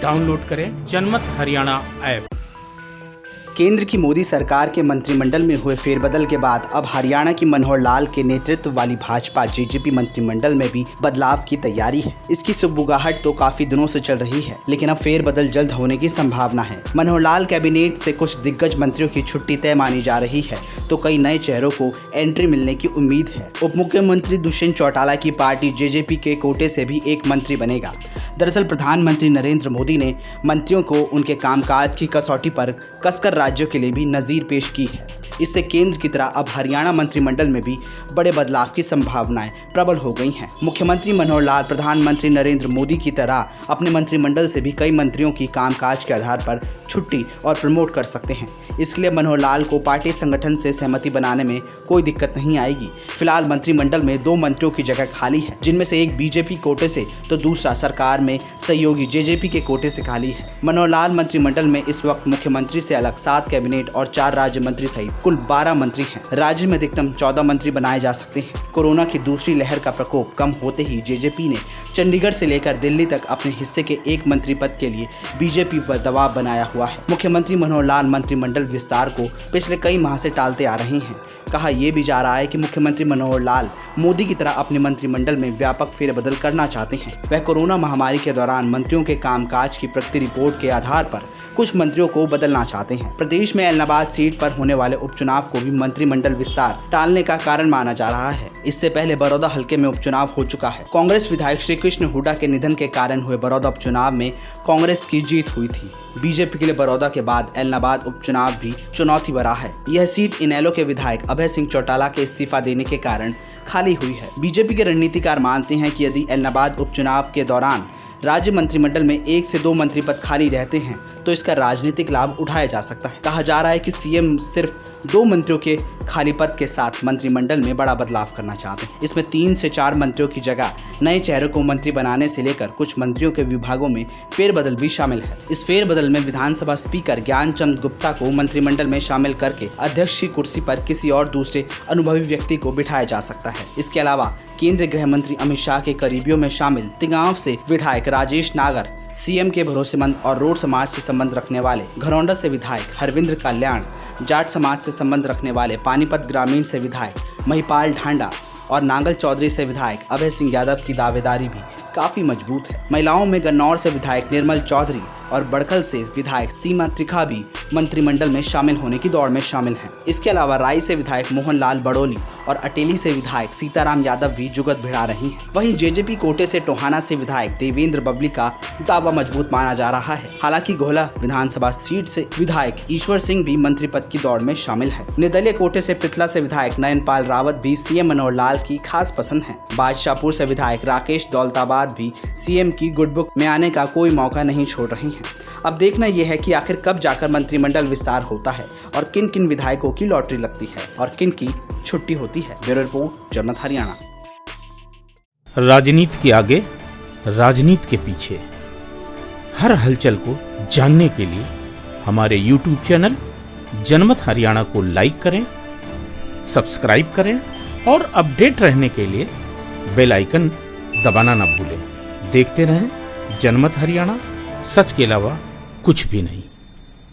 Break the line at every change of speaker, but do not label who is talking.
Download करें जनमत Haryana app.
केंद्र की मोदी सरकार के मंत्रिमंडल में हुए फेरबदल के बाद अब हरियाणा की मनोहर लाल के नेतृत्व वाली भाजपा जेजेपी मंत्रिमंडल में भी बदलाव की तैयारी है। इसकी सुगबुगाहट तो काफी दिनों से चल रही है, लेकिन अब फेरबदल जल्द होने की संभावना है। मनोहर लाल कैबिनेट से कुछ दिग्गज मंत्रियों की छुट्टी तय मानी जा रही है, तो कई नए चेहरों को एंट्री मिलने की उम्मीद है। उप मुख्यमंत्री दुष्यंत चौटाला की पार्टी जेजेपी के कोटे से भी एक मंत्री बनेगा। दरअसल प्रधानमंत्री नरेंद्र मोदी ने मंत्रियों को उनके कामकाज की कसौटी पर कसकर राज्यों के लिए भी नज़ीर पेश की है। इससे केंद्र की तरह अब हरियाणा मंत्रिमंडल में भी बड़े बदलाव की संभावनाएं प्रबल हो गई हैं। मुख्यमंत्री मनोहर लाल प्रधानमंत्री नरेंद्र मोदी की तरह अपने मंत्रिमंडल से भी कई मंत्रियों की कामकाज के आधार पर छुट्टी और प्रमोट कर सकते हैं। इसके लिए मनोहर लाल को पार्टी संगठन से सहमति बनाने में कोई दिक्कत नहीं आएगी। फिलहाल मंत्रिमंडल में 2 मंत्रियों की जगह खाली है, जिनमें से एक बीजेपी कोटे से तो दूसरा सरकार में सहयोगी जेजेपी के कोटे से खाली है। मनोहर लाल मंत्रिमंडल में इस वक्त मुख्यमंत्री से अलग 7 कैबिनेट और 4 राज्य मंत्री सहित कुल 12 मंत्री हैं। राज्य में अधिकतम 14 मंत्री बनाए जा सकते हैं। कोरोना की दूसरी लहर का प्रकोप कम होते ही जेजेपी ने चंडीगढ़ से लेकर दिल्ली तक अपने हिस्से के एक मंत्री पद के लिए बीजेपी पर दबाव बनाया हुआ है। मुख्यमंत्री मनोहर लाल मंत्रिमंडल विस्तार को पिछले कई माह से टालते आ रहे हैं। कहा यह भी जा रहा है कि मुख्यमंत्री मनोहर लाल मोदी की तरह अपने मंत्रिमंडल में व्यापक फेरबदल करना चाहते हैं। वह कोरोना महामारी के दौरान मंत्रियों के कामकाज की प्रगति रिपोर्ट के आधार पर कुछ मंत्रियों को बदलना चाहते हैं। प्रदेश में ऐलनाबाद सीट पर होने वाले उपचुनाव को भी मंत्रिमंडल विस्तार टालने का कारण माना जा रहा है। इससे पहले बड़ौदा हलके में उपचुनाव हो चुका है। कांग्रेस विधायक श्री कृष्ण हुड्डा के निधन के कारण हुए बड़ौदा उपचुनाव में कांग्रेस की जीत हुई थी। बीजेपी के लिए बड़ौदा के बाद ऐलनाबाद उपचुनाव भी चुनौती भरा है। यह सीट इनेलो के विधायक अभय सिंह चौटाला के इस्तीफा देने के कारण खाली हुई है। बीजेपी के रणनीतिकार मानते हैं कि यदि ऐलनाबाद उपचुनाव के दौरान राज्य मंत्रिमंडल में 1 से 2 मंत्री पद खाली रहते हैं तो इसका राजनीतिक लाभ उठाया जा सकता है। कहा जा रहा है कि सीएम सिर्फ 2 मंत्रियों के खाली पद के साथ मंत्रिमंडल में बड़ा बदलाव करना चाहते हैं। इसमें 3 से 4 मंत्रियों की जगह नए चेहरों को मंत्री बनाने से लेकर कुछ मंत्रियों के विभागों में फेरबदल भी शामिल है। इस फेरबदल में विधानसभा स्पीकर ज्ञानचंद गुप्ता को मंत्रिमंडल में शामिल करके अध्यक्ष की कुर्सी पर किसी और दूसरे अनुभवी व्यक्ति को बिठाया जा सकता है। इसके अलावा केंद्रीय गृह मंत्री अमित शाह के करीबियों में शामिल तिगांव से विधायक राजेश नागर, सीएम के भरोसेमंद और रोड समाज से संबंध रखने वाले घरौंडा से विधायक हरविंद्र कल्याण, जाट समाज से संबंध रखने वाले पानीपत ग्रामीण से विधायक महिपाल ढांडा और नांगल चौधरी से विधायक अभय सिंह यादव की दावेदारी भी काफी मजबूत है। महिलाओं में गन्नौर से विधायक निर्मल चौधरी और बड़खल से विधायक सीमा त्रिखा भी मंत्रिमंडल में शामिल होने की दौड़ में शामिल हैं। इसके अलावा राय से विधायक मोहन लाल बड़ोली और अटेली से विधायक सीताराम यादव भी जुगत भिड़ा रही हैं। वहीं जेजेपी कोटे से टोहाना से विधायक देवेंद्र बबली का दावा मजबूत माना जा रहा है। हालांकि गोहला विधानसभा सीट से विधायक ईश्वर सिंह भी मंत्री पद की दौड़ में शामिल है। निर्दलीय कोटे से पिथला से विधायक नयनपाल रावत भी सीएम मनोहर लाल की खास पसंद है। बादशाहपुर से विधायक राकेश दौलताबाद भी सीएम की गुड बुक में आने का कोई मौका नहीं छोड़ रही हैं। अब देखना यह है कि आखिर कब जाकर मंत्रिमंडल विस्तार होता है और किन किन विधायकों की लॉटरी लगती है और किन की छुट्टी होती है। ब्यूरो रिपोर्ट, जनमत हरियाणा।
राजनीति के आगे, राजनीति के पीछे, हर हलचल को जानने के लिए हमारे YouTube चैनल जनमत हरियाणा को लाइक करें, सब्सक्राइब करें और अपडेट रहने के लिए बेल आइकन दबाना ना भूलें। देखते रहें जनमत हरियाणा, सच के अलावा कुछ भी नहीं।